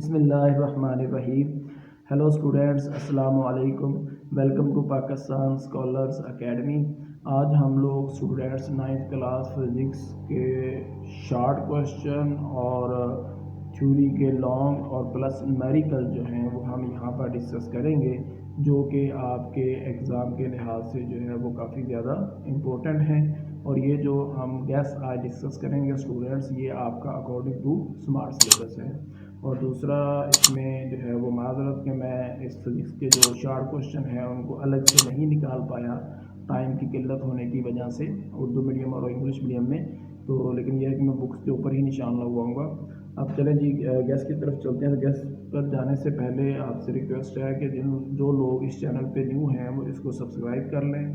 बिस्मिल्लाहिर्रहमानिर्रहीम। Hello students, अस्सलामु अलैकुम। Welcome to Pakistan scholars academy. आज हम लोग स्टूडेंट्स 9th क्लास फिज़िक्स के शॉर्ट क्वेश्चन और थ्योरी के लॉन्ग और प्लस न्यूमेरिकल जो हैं वो हम यहाँ पर डिस्कस करेंगे, जो कि आपके एग्ज़ाम के लिहाज से जो है वो काफ़ी ज़्यादा इम्पोर्टेंट हैं। और ये जो हम गैस आज डिस्कस करेंगे स्टूडेंट्स, ये आपका अकॉर्डिंग टू स्मार्ट सिलेबस है। और दूसरा इसमें जो है वो माज़रत कि मैं इस फिज़िक्स के जो शॉर्ट क्वेश्चन हैं उनको अलग से नहीं निकाल पाया टाइम की किल्लत होने की वजह से, उर्दू मीडियम और इंग्लिश मीडियम में। तो लेकिन यह है कि मैं बुक्स के ऊपर ही निशान लगवाऊँगा। अब चलें जी गैस की तरफ चलते हैं। तो गैस पर जाने से पहले आपसे रिक्वेस्ट है कि जो लोग इस चैनल पे न्यू हैं वो इसको सब्सक्राइब कर लें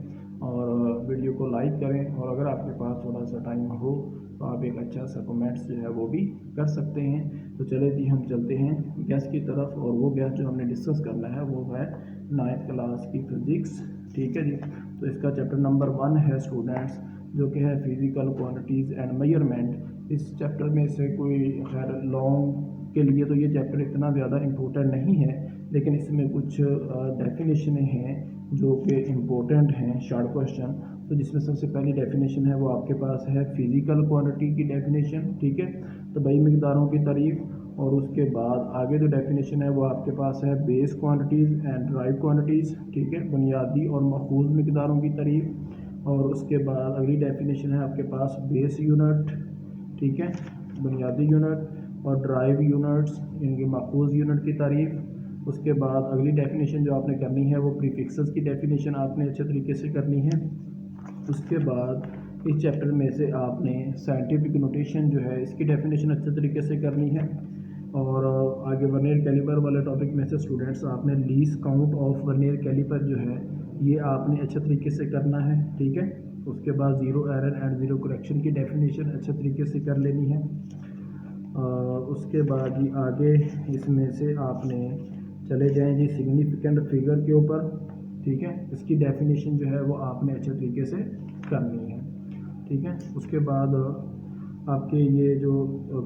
और वीडियो को लाइक करें, और अगर आपके पास थोड़ा सा टाइम हो तो आप एक अच्छा सा कमेंट्स जो है वो भी कर सकते हैं। तो चले जी हम चलते हैं गैस की तरफ। और वो गैस जो हमने डिस्कस करना है वो है 9th क्लास की फ़िज़िक्स, ठीक है जी। तो इसका चैप्टर नंबर 1 है स्टूडेंट्स, जो कि है फिज़िकल क्वांटिटीज़ एंड मेजरमेंट। इस चैप्टर में से कोई खैर लॉन्ग के लिए तो ये चैप्टर इतना ज़्यादा इम्पोर्टेंट नहीं है, लेकिन इसमें कुछ डेफिनेशनें हैं जो कि इम्पोर्टेंट हैं शॉर्ट क्वेश्चन। तो जिसमें सबसे पहली डेफिनेशन है वो आपके पास है फिज़िकल क्वांटिटी की डेफिनेशन, ठीक है। तो बड़ी मिकदारों की तारीफ़। और उसके बाद आगे जो डेफिनेशन है वो आपके पास है base quantities and drive quantities, ठीक है, बुनियादी और मखूज़ मिकदारों की तारीफ़। और उसके बाद अगली डेफिनेशन है आपके पास बेस यूनिट, ठीक है, बुनियादी यूनिट, और ड्राइव यूनिट्स इनकी मखूज़ यूनिट की तारीफ़। उसके बाद अगली डेफिनेशन जो आपने करनी है वो प्रीफिक्सेस की डेफिनेशन आपने अच्छे तरीके से करनी है। उसके बाद इस चैप्टर में से आपने साइंटिफिक नोटेशन जो है इसकी डेफिनेशन अच्छे तरीके से करनी है। और आगे वर्नियर कैलिपर वाले टॉपिक में से स्टूडेंट्स आपने least count of vernier caliper जो है ये आपने अच्छे तरीके से करना है, ठीक है। उसके बाद zero error and zero correction की डेफिनेशन अच्छे तरीके से कर लेनी है। उसके बाद ही आगे इसमें से आपने चले जाएं जी सिग्निफिकेंट फिगर के ऊपर, ठीक है। इसकी डेफिनेशन जो है वो आपने अच्छे तरीके से करनी है, ठीक है। उसके बाद आपके ये जो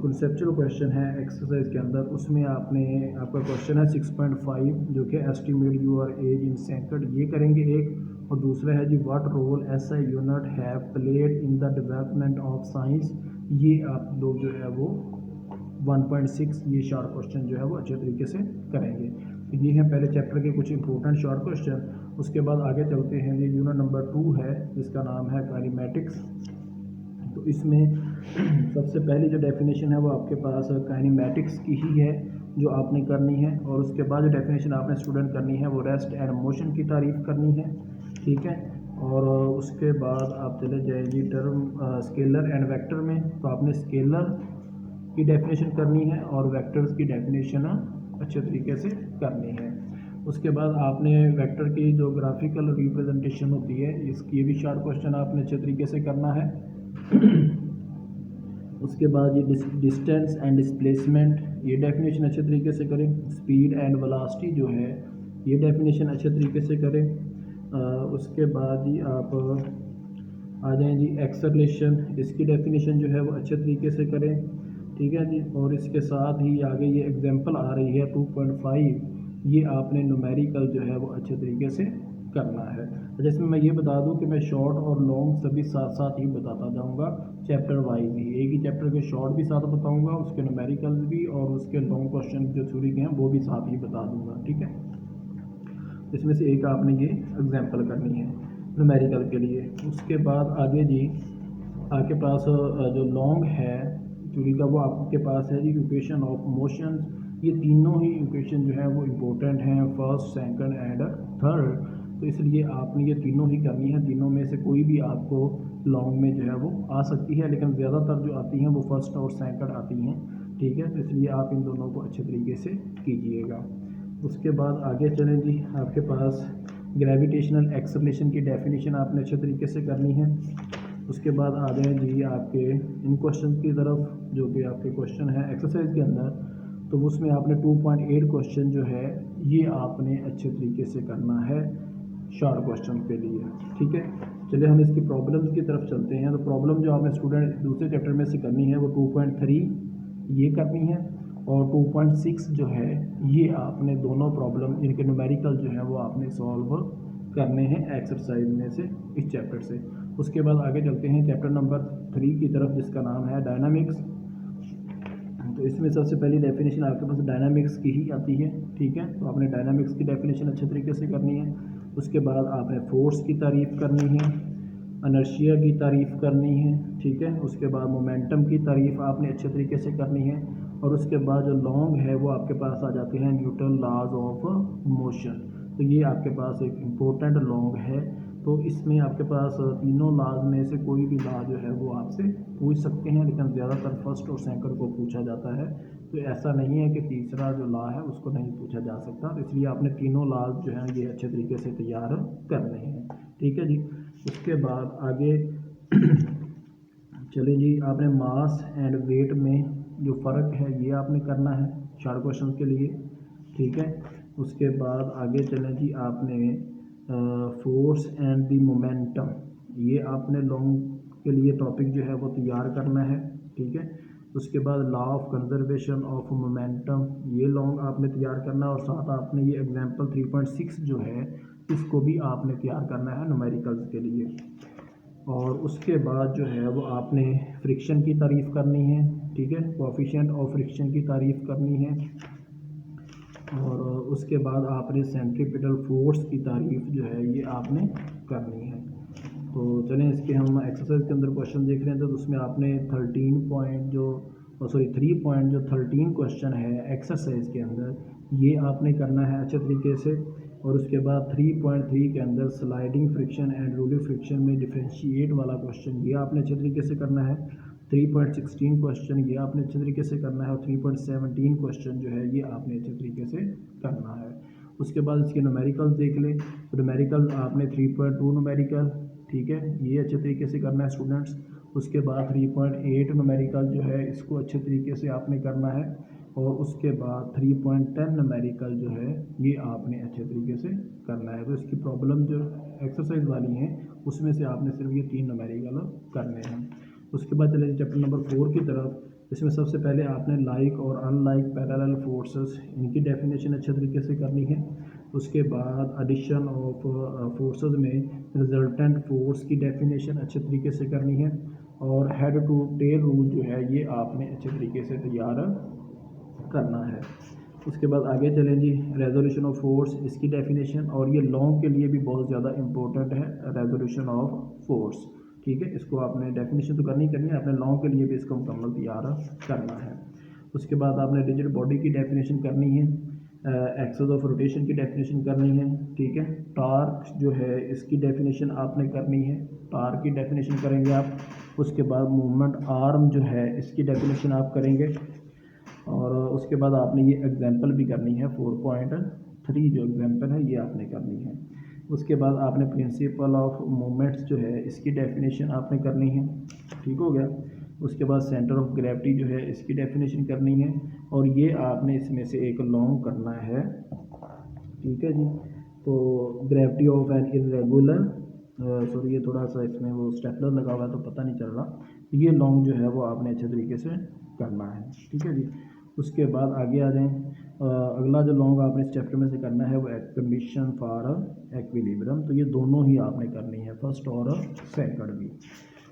कंसेप्चुअल क्वेश्चन है एक्सरसाइज के अंदर, उसमें आपका क्वेश्चन है 6.5 जो कि estimate your age in second, ये करेंगे एक। और दूसरा है जी what role SI unit have played in the development of science, ये आप लोग जो है वो 1.6 ये शॉर्ट क्वेश्चन जो है वो अच्छे तरीके से करेंगे। तो ये हैं पहले चैप्टर के कुछ इंपॉर्टेंट शॉर्ट क्वेश्चन। उसके बाद आगे चलते हैं, ये यूनिट नंबर 2 है जिसका नाम है काइनेमैटिक्स। तो इसमें सबसे पहली जो डेफिनेशन है वो आपके पास काइनेमैटिक्स की ही है जो आपने करनी है। और उसके बाद जो डेफिनेशन आपने स्टूडेंट करनी है वो रेस्ट एंड मोशन की तारीफ़ करनी है, ठीक है। और उसके बाद आप चले जाएंगे टर्म स्केलर एंड वेक्टर में। तो आपने स्केलर की डेफिनेशन करनी है और वेक्टर्स की डेफिनेशन अच्छे तरीके से करनी है। उसके बाद आपने वेक्टर की जो ग्राफिकल रिप्रेजेंटेशन होती है इसकी भी शॉर्ट क्वेश्चन आपने अच्छे तरीके से करना है। उसके बाद ये डिस्टेंस एंड डिस्प्लेसमेंट, ये डेफिनेशन अच्छे तरीके से करें। स्पीड एंड वेलोसिटी जो है ये डेफिनेशन अच्छे तरीके से करें। उसके बाद ही आप आ जाएं जी एक्सेलरेशन, इसकी डेफिनेशन जो है वो अच्छे तरीके से करें, ठीक है जी। और इसके साथ ही आगे ये एग्जांपल आ रही है 2.5, ये आपने न्यूमेरिकल जो है वो अच्छे तरीके से करना है। तो जैसे मैं ये बता दूं कि मैं शॉर्ट और लॉन्ग सभी साथ साथ ही बताता जाऊंगा चैप्टर वाइज ही, एक ही चैप्टर के शॉर्ट भी साथ बताऊंगा, उसके न्यूमेरिकल्स भी, और उसके लॉन्ग क्वेश्चन जो थ्योरी के हैं वो भी साथ ही बता दूंगा, ठीक है। इसमें से एक आपने ये एग्जांपल करनी है न्यूमेरिकल के लिए। उसके बाद आगे जी आपके पास जो लॉन्ग है थ्योरी का वो आपके पास है जी इक्वेशन ऑफ मोशन। ये तीनों ही इक्वेशन जो है वो इम्पोर्टेंट हैं, फर्स्ट सेकंड एंड थर्ड। तो इसलिए आपने ये तीनों ही करनी है। तीनों में से कोई भी आपको लॉन्ग में जो है वो आ सकती है, लेकिन ज़्यादातर जो आती हैं वो फर्स्ट और सेकंड आती हैं, ठीक है। तो इसलिए आप इन दोनों को अच्छे तरीके से कीजिएगा। उसके बाद आगे चलें जी, आपके पास ग्रेविटेशनल एक्सेलरेशन की डेफिनेशन आपने अच्छे तरीके से करनी है। उसके बाद आ जाएँ जी आपके इन क्वेश्चन की तरफ, जो कि आपके क्वेश्चन है एक्सरसाइज के अंदर। तो उसमें आपने 2.8 क्वेश्चन जो है ये आपने अच्छे तरीके से करना है शॉर्ट क्वेश्चन के लिए, ठीक है। चलिए हम इसकी प्रॉब्लम्स की तरफ चलते हैं। तो प्रॉब्लम जो आपने स्टूडेंट दूसरे चैप्टर में से करनी है वो 2.3 ये करनी है। और 2.6 जो है ये आपने दोनों प्रॉब्लम इनके न्यूमेरिकल जो है वो आपने सॉल्व करने हैं एक्सरसाइज में से इस चैप्टर से। उसके बाद आगे चलते हैं चैप्टर नंबर 3 की तरफ, जिसका नाम है डायनामिक्स। तो इसमें सबसे पहली डेफिनेशन आपके पास डायनामिक्स की ही आती है, ठीक है। तो आपने डायनामिक्स की डेफिनेशन अच्छे तरीके से करनी है। उसके बाद आपने फोर्स की तारीफ़ करनी है, इनर्शिया की तारीफ़ करनी है, ठीक है। उसके बाद मोमेंटम की तारीफ़ आपने अच्छे तरीके से करनी है। और उसके बाद जो लॉन्ग है वो आपके पास आ जाते हैं न्यूटन लॉज ऑफ मोशन। तो ये आपके पास एक इम्पोर्टेंट लॉन्ग है। तो इसमें आपके पास तीनों लॉज में से कोई भी लॉ जो है वो आपसे पूछ सकते हैं, लेकिन ज़्यादातर फर्स्ट और सेकंड को पूछा जाता है। तो ऐसा नहीं है कि तीसरा जो लॉ है उसको नहीं पूछा जा सकता। तो इसलिए आपने तीनों लॉज जो हैं ये अच्छे तरीके से तैयार करने हैं, ठीक है जी। उसके बाद आगे चलिए जी, आपने मास एंड वेट में जो फ़र्क है ये आपने करना है शॉर्ट क्वेश्चन के लिए, ठीक है। उसके बाद आगे चलें जी, आपने फोर्स एंड द मोमेंटम ये आपने लॉन्ग के लिए टॉपिक जो है वो तैयार करना है, ठीक है। उसके बाद law of conservation of momentum ये लॉन्ग आपने तैयार करना है। और साथ आपने ये एग्जांपल 3.6 जो है इसको भी आपने तैयार करना है न्यूमेरिकल्स के लिए। और उसके बाद जो है वो आपने फ्रिक्शन की तारीफ़ करनी है, ठीक है, कोएफिशिएंट ऑफ फ्रिक्शन की तारीफ़ करनी है। और उसके बाद आपने सेंट्रीपिटल फोर्स की तारीफ़ जो है ये आपने करनी है। तो चलें इसके हम एक्सरसाइज के अंदर क्वेश्चन देख रहे हैं। तो उसमें आपने 3.13 क्वेश्चन है एक्सरसाइज के अंदर ये आपने करना है अच्छे तरीके से। और उसके बाद 3.3 के अंदर sliding friction and rolling friction में डिफ्रेंशिएट वाला क्वेश्चन ये आपने अच्छे तरीके से करना है। 3.16 क्वेश्चन ये आपने अच्छे तरीके से करना है। और 3.17 क्वेश्चन जो है ये आपने अच्छे तरीके से करना है। उसके बाद इसके न्यूमेरिकल देख लें। तो न्यूमेरिकल आपने 3.2 न्यूमेरिकल, ठीक है, ये अच्छे तरीके से करना है स्टूडेंट्स। उसके बाद 3.8 न्यूमेरिकल जो है इसको अच्छे तरीके से आपने करना है। और उसके बाद 3.10 न्यूमेरिकल जो है ये आपने अच्छे तरीके से करना है। तो इसकी प्रॉब्लम जो एक्सरसाइज वाली हैं उसमें से आपने सिर्फ ये 3 न्यूमेरिकल करने हैं। उसके बाद चले चैप्टर नंबर 4 की तरफ। इसमें सबसे पहले आपने लाइक और अनलाइक पैरेलल फोर्सेस इनकी डेफिनेशन अच्छे तरीके से करनी है। उसके बाद एडिशन ऑफ फोर्सेस में रिजल्टेंट फोर्स की डेफिनेशन अच्छे तरीके से करनी है। और हेड टू टेल रूल जो है ये आपने अच्छे तरीके से तैयार करना है। उसके बाद आगे चलें जी, रेजोल्यूशन ऑफ फोर्स इसकी डेफिनेशन। और ये लॉन्ग के लिए भी बहुत ज़्यादा इम्पोर्टेंट है रेजोल्यूशन ऑफ फोर्स, ठीक है। इसको आपने डेफिनेशन तो करनी है, अपने लॉन्ग के लिए भी इसको मुकम्मल तैयार करना है। उसके बाद आपने रिजिड बॉडी की डेफिनेशन करनी है, एक्सेस ऑफ रोटेशन की डेफिनेशन करनी है, ठीक है। टार्क जो है इसकी डेफिनेशन आपने करनी है, टार्क की डेफिनेशन करेंगे आप। उसके बाद मूवमेंट आर्म जो है इसकी डेफिनेशन आप करेंगे। और उसके बाद आपने ये एग्जांपल भी करनी है 4.3 जो एग्जांपल है ये आपने करनी है। उसके बाद आपने प्रिंसिपल ऑफ मोमेंट्स जो है इसकी डेफिनेशन आपने करनी है, ठीक हो गया। उसके बाद सेंटर ऑफ ग्रेविटी जो है इसकी डेफिनेशन करनी है। और ये आपने इसमें से एक लॉन्ग करना है, ठीक है जी। तो gravity of an irregular sorry ये थोड़ा सा इसमें वो स्टेपलर लगा हुआ है तो पता नहीं चल रहा। ये लॉन्ग जो है वो आपने अच्छे तरीके से करना है, ठीक है जी। उसके बाद आगे आ जाएं। अगला जो लॉन्ग आपने इस चैप्टर में से करना है वो कंडीशन फॉर एक्विलिब्रियम। तो ये दोनों ही आपने करनी है, फर्स्ट और सेकंड भी।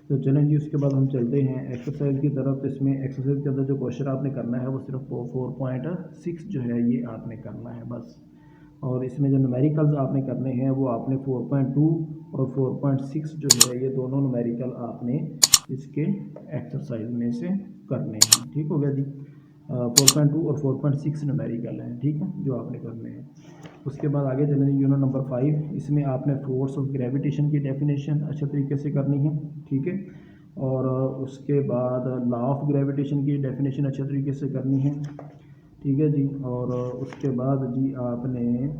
तो चलें जी, उसके बाद हम चलते हैं एक्सरसाइज की तरफ। तो इसमें एक्सरसाइज के अंदर जो क्वेश्चन आपने करना है वो सिर्फ 4.6 जो है ये आपने करना है बस। और इसमें जो न्यूमेरिकल्स आपने करने हैं वो आपने 4.2 और 4.6 जो है ये दोनों न्यूमेरिकल आपने इसके एक्सरसाइज में से करने हैं, ठीक हो गया जी। 4.2 और 4.6 न्यूमेरिकल हैं, ठीक है, जो आपने करने हैं। उसके बाद आगे चलेंगे यूनिट नंबर 5। इसमें आपने फोर्स ऑफ ग्रेविटेशन की डेफिनेशन अच्छे तरीके से करनी है, ठीक है। और उसके बाद लॉ ऑफ ग्रेविटेशन की डेफिनेशन अच्छे तरीके से करनी है, ठीक है जी। और उसके बाद जी आपने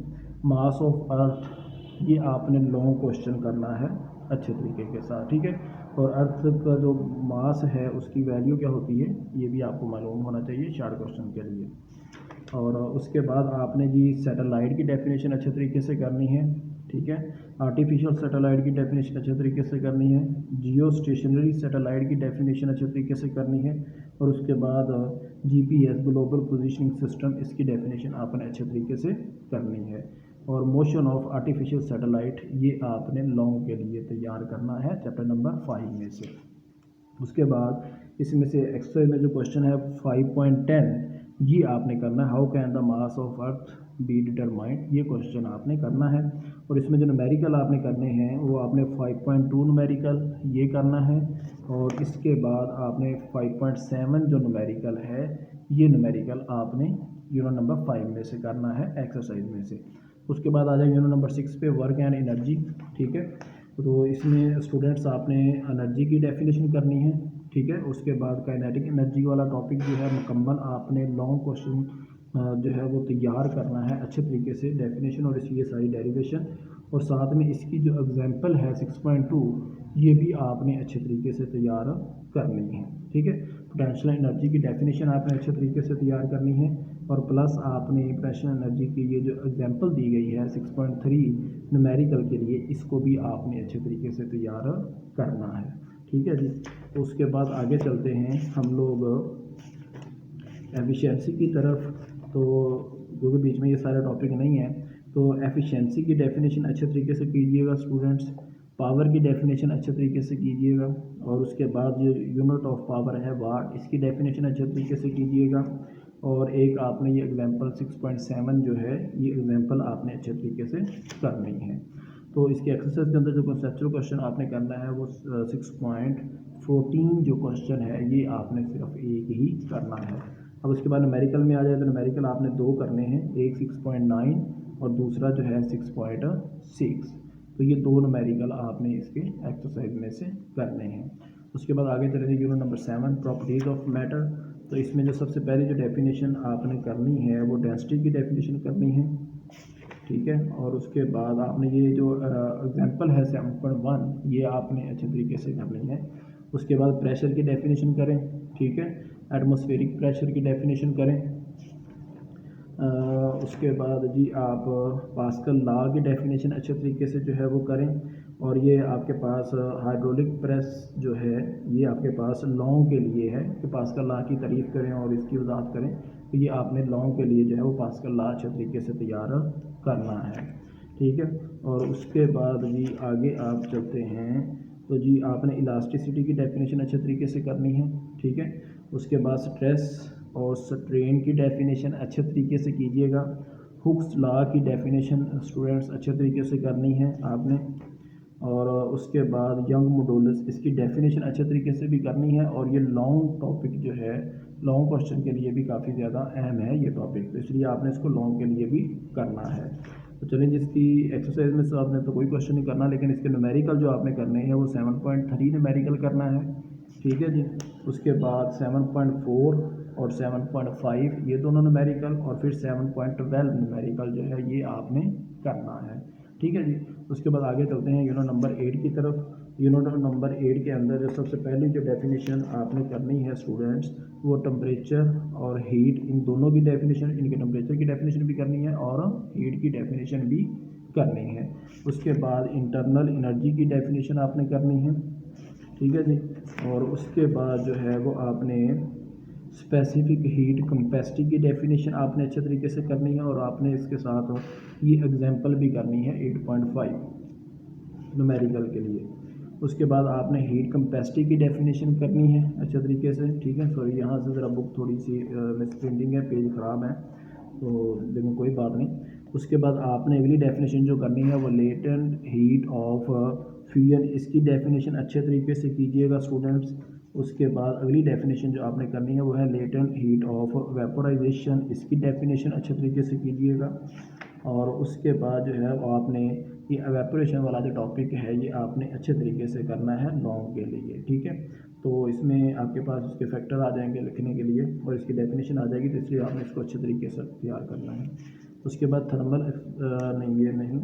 मास ऑफ अर्थ ये आपने लॉन्ग क्वेश्चन करना है अच्छे तरीके के साथ, ठीक है। और अर्थ का जो मास है उसकी वैल्यू क्या होती है ये भी आपको मालूम होना चाहिए शॉर्ट क्वेश्चन के लिए। और उसके बाद आपने जी सैटेलाइट की डेफिनेशन अच्छे तरीके से करनी है, ठीक है। आर्टिफिशियल सैटेलाइट की डेफिनेशन अच्छे तरीके से करनी है। जियो स्टेशनरी सैटेलाइट की डेफिनेशन अच्छे तरीके से करनी है। और उसके बाद GPS ग्लोबल पोजीशनिंग सिस्टम, इसकी डेफिनेशन आपने अच्छे तरीके से करनी है। और मोशन ऑफ आर्टिफिशियल सैटेलाइट, ये आपने लॉन्ग के लिए तैयार करना है चैप्टर नंबर 5 में से। उसके बाद इसमें से एक्सरसाइज में जो क्वेश्चन है 5.10, ये आपने करना है। How can the mass of earth be determined, ये क्वेश्चन आपने करना है। और इसमें जो न्यूमेरिकल आपने करने हैं वो आपने 5.2 न्यूमेरिकल ये करना है। और इसके बाद आपने 5.7 जो न्यूमेरिकल है, ये न्यूमेरिकल आपने यूनिट नंबर 5 में से करना है एक्सरसाइज में से। उसके बाद आ जाएंगे यूनिट नंबर 6 पे, वर्क एंड एनर्जी। ठीक है, तो इसमें स्टूडेंट्स आपने एनर्जी की डेफिनेशन करनी है। ठीक है, उसके बाद काइनेटिक एनर्जी वाला टॉपिक जो है मुकम्मल आपने लॉन्ग क्वेश्चन जो है वो तैयार करना है अच्छे तरीके से, डेफिनेशन और इसकी ये सारी डेरिवेशन। और साथ में इसकी जो एग्जांपल है 6.2, ये भी आपने अच्छे तरीके से तैयार करनी है। ठीक है, पोटेंशियल एनर्जी की डेफिनेशन आपने अच्छे तरीके से तैयार करनी है। और प्लस आपने पोटेंशियल एनर्जी की ये जो एग्जांपल दी गई है 6.3 न्यूमेरिकल के लिए, इसको भी आपने अच्छे तरीके से तैयार करना है। ठीक है जी। तो उसके बाद आगे चलते हैं हम लोग एफिशिएंसी की तरफ। तो क्योंकि बीच में ये सारे टॉपिक नहीं है, तो एफिशिएंसी की डेफिनेशन अच्छे तरीके से कीजिएगा स्टूडेंट्स। पावर की डेफिनेशन अच्छे तरीके से कीजिएगा। और उसके बाद जो यूनिट ऑफ पावर है वाट, इसकी डेफिनेशन अच्छे तरीके से कीजिएगा। और एक आपने ये एग्जांपल 6.7 जो है, ये एग्जांपल आपने अच्छे तरीके से करनी है। तो इसके एक्सरसाइज के अंदर जो कॉन्सेप्चुअल क्वेश्चन आपने करना है वो 6.14 जो क्वेश्चन है, ये आपने सिर्फ एक ही करना है। अब उसके बाद न्यूमेरिकल में आ जाए तो न्यूमेरिकल आपने दो करने हैं, एक 6.9 और दूसरा जो है 6.6। तो ये दो न्यूमेरिकल आपने इसके एक्सरसाइज में से करने हैं। उसके बाद आगे चलेंगे unit number 7, properties of matter. तो इसमें जो सबसे पहले जो डेफिनेशन आपने करनी है वो डेंसिटी की डेफिनेशन करनी है। ठीक है, और उसके बाद आपने ये जो एग्जांपल है 7.1, ये आपने अच्छे तरीके से करनी है। उसके बाद प्रेशर की डेफिनेशन करें। ठीक है, एटमॉस्फेरिक प्रेशर की डेफिनेशन करें। उसके बाद जी आप पास्कल लॉ की डेफिनेशन अच्छे तरीके से जो है वो करें। और ये आपके पास हाइड्रोलिक प्रेस जो है, ये आपके पास लॉन्ग के लिए है कि पास्कल लॉ की तारीफ़ करें और इसकी वजाहत करें। तो ये आपने लॉन्ग के लिए जो है वो पास्कल लॉ अच्छे तरीके से तैयार करना है। ठीक है, और उसके बाद जी आगे आप चलते हैं तो जी आपने इलास्टिसिटी की डेफिनेशन अच्छे तरीके से करनी है। ठीक है, उसके बाद स्ट्रेस और स्ट्रेन की डेफिनेशन अच्छे तरीके से कीजिएगा। हुक्स लॉ की डेफिनेशन स्टूडेंट्स अच्छे तरीके से करनी है आपने। और उसके बाद यंग मॉडुलस, इसकी डेफिनेशन अच्छे तरीके से भी करनी है। और ये लॉन्ग टॉपिक जो है, लॉन्ग क्वेश्चन के लिए भी काफ़ी ज़्यादा अहम है ये टॉपिक, तो इसलिए आपने इसको लॉन्ग के लिए भी करना है। तो चलिए, जिसकी एक्सरसाइज में से आपने तो कोई क्वेश्चन नहीं करना, लेकिन इसके न्यूमेरिकल जो आपने करने हैं वो 7.3 न्यूमेरिकल करना है। ठीक है जी। उसके बाद 7.4 और 7.5 ये दोनों न्यूमेरिकल, और फिर 7.12 न्यूमेरिकल जो है ये आपने करना है। ठीक है जी। उसके बाद आगे चलते हैं यूनिट नंबर 8 की तरफ। यूनिट नंबर 8 के अंदर जो सबसे पहली जो डेफिनेशन आपने करनी है स्टूडेंट्स, वो टेम्परेचर और हीट, इन दोनों की डेफिनेशन, इनके टेम्परेचर की डेफिनेशन भी करनी है और हीट की डेफिनेशन भी करनी है। उसके बाद इंटरनल एनर्जी की डेफिनेशन आपने करनी है। ठीक है जी। और उसके बाद जो है वो आपने स्पेसिफिक हीट कैपेसिटी की डेफिनेशन आपने अच्छे तरीके से करनी है। और आपने इसके साथ ये एग्जांपल भी करनी है 8.5 न्यूमेरिकल के लिए। उसके बाद आपने हीट कैपेसिटी की डेफिनेशन करनी है अच्छे तरीके से। ठीक है, सॉरी यहाँ से ज़रा बुक थोड़ी सी मिस प्रिंटिंग है, पेज ख़राब है, तो लेकिन कोई बात नहीं। उसके बाद आपने अगली डेफिनेशन जो करनी है वो लेटेंट हीट ऑफ फ्यूल, इसकी डेफिनेशन अच्छे तरीके से कीजिएगा स्टूडेंट्स। उसके बाद अगली डेफिनेशन जो आपने करनी है वो है लेटेंट हीट ऑफ वेपोराइजेशन, इसकी डेफिनेशन अच्छे तरीके से कीजिएगा। और उसके बाद जो है वो आपने ये एवेपोरेशन वाला जो टॉपिक है ये आपने अच्छे तरीके से करना है लॉन्ग के लिए। ठीक है, तो इसमें आपके पास उसके फैक्टर आ जाएंगे लिखने के लिए और इसकी डेफिनेशन आ जाएगी, तो इसलिए आपने इसको अच्छे तरीके से तैयार करना है। उसके बाद थर्मल नहीं, ये नहीं।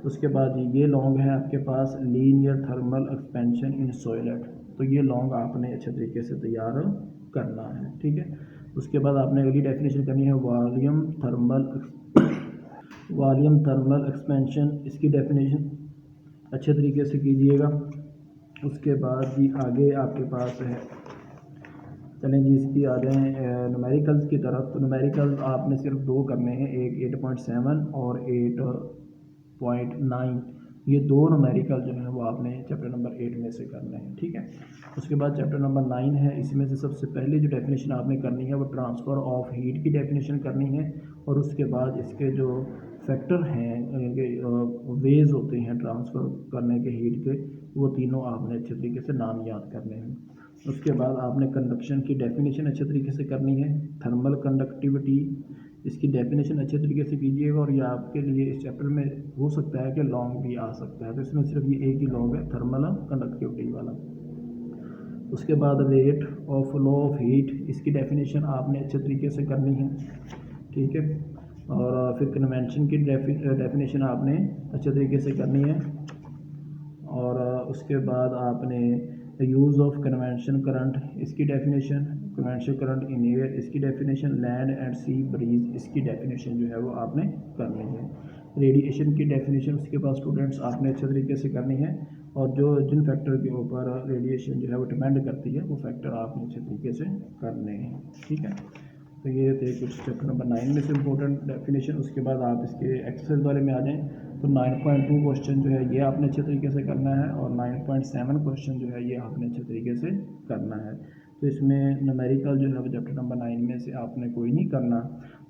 उसके बाद ये लॉन्ग है आपके पास लीनियर थर्मल एक्सपेंशन इन सॉइलेट, तो ये लॉन्ग आपने अच्छे तरीके से तैयार करना है। ठीक है, उसके बाद आपने अगली डेफिनेशन करनी है volume thermal volume thermal expansion, इसकी डेफिनेशन अच्छे तरीके से कीजिएगा। उसके बाद जी आगे आपके पास है, चलें जी इसकी आ जाएँ न्यूमेरिकल्स की तरफ। तो न्यूमेरिकल्स आपने सिर्फ दो करने हैं, एक 8.7 और 8.9। ये दो न्यूमेरिकल जो है वो आपने चैप्टर नंबर 8 में से करने हैं, ठीक है। उसके बाद चैप्टर नंबर 9 है, इसमें से सबसे पहले जो डेफिनेशन आपने करनी है वो ट्रांसफ़र ऑफ हीट की डेफिनेशन करनी है, और उसके बाद इसके जो फैक्टर हैं, वेज होते हैं ट्रांसफ़र करने के हीट के, वो तीनों आपने अच्छे तरीके से नाम याद करने हैं। उसके बाद आपने कंडक्शन की डेफिनेशन अच्छे तरीके से करनी है। थर्मल कंडक्टिविटी, इसकी डेफिनेशन अच्छे तरीके से कीजिएगा, और ये आपके लिए इस चैप्टर में हो सकता है कि लॉन्ग भी आ सकता है, तो इसमें सिर्फ ये एक ही लॉन्ग है, थर्मल कंडक्टिविटी वाला। उसके बाद rate of flow of heat, इसकी डेफिनेशन आपने अच्छे तरीके से करनी है, ठीक है। और फिर कन्वेंशन की डेफिनेशन आपने अच्छे तरीके से करनी है। और उसके बाद आपने यूज़ ऑफ कन्वेंशन करंट, इसकी definition, convention current in air, इसकी definition, land and sea breeze, इसकी डेफिनेशन जो है वो आपने करनी है। रेडिएशन की डेफिनेशन उसके बाद स्टूडेंट्स आपने अच्छे तरीके से करनी है, और जो जिन फैक्टर के ऊपर रेडिएशन जो है वो डिपेंड करती है वो फैक्टर आपने अच्छे तरीके से करने हैं, ठीक है। तो ये थे कुछ चैप्टर नंबर 9 में से इम्पोर्टेंट डेफिनेशन। उसके बाद आप इसके एक्सरसाइज बारे में आ जाएँ, तो 9.2 क्वेश्चन जो है ये आपने अच्छे तरीके से करना है, और 9.7 क्वेश्चन जो है ये आपने अच्छे तरीके से करना है। तो इसमें न्यूमेरिकल जो है वो चैप्टर नंबर 9 में से आपने कोई नहीं करना।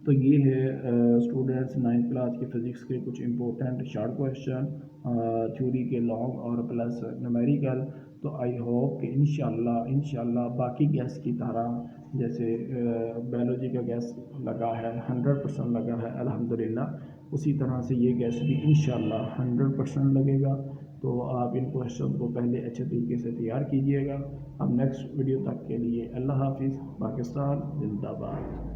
तो ये है स्टूडेंट्स 9th क्लास की फ़िज़िक्स के कुछ इंपॉर्टेंट शॉर्ट क्वेश्चन, थ्योरी के लॉन्ग और प्लस न्यूमेरिकल। तो आई होप कि इंशाल्लाह बाकी गैस की तरह, जैसे बायोलॉजी का गैस लगा है 100% लगा है अल्हम्दुलिल्लाह, उसी तरह से ये गैस भी इंशाल्लाह 100% लगेगा। तो आप इन क्वेश्चन को पहले अच्छे तरीके से तैयार कीजिएगा। अब नेक्स्ट वीडियो तक के लिए अल्लाह हाफिज़। पाकिस्तान जिंदाबाद।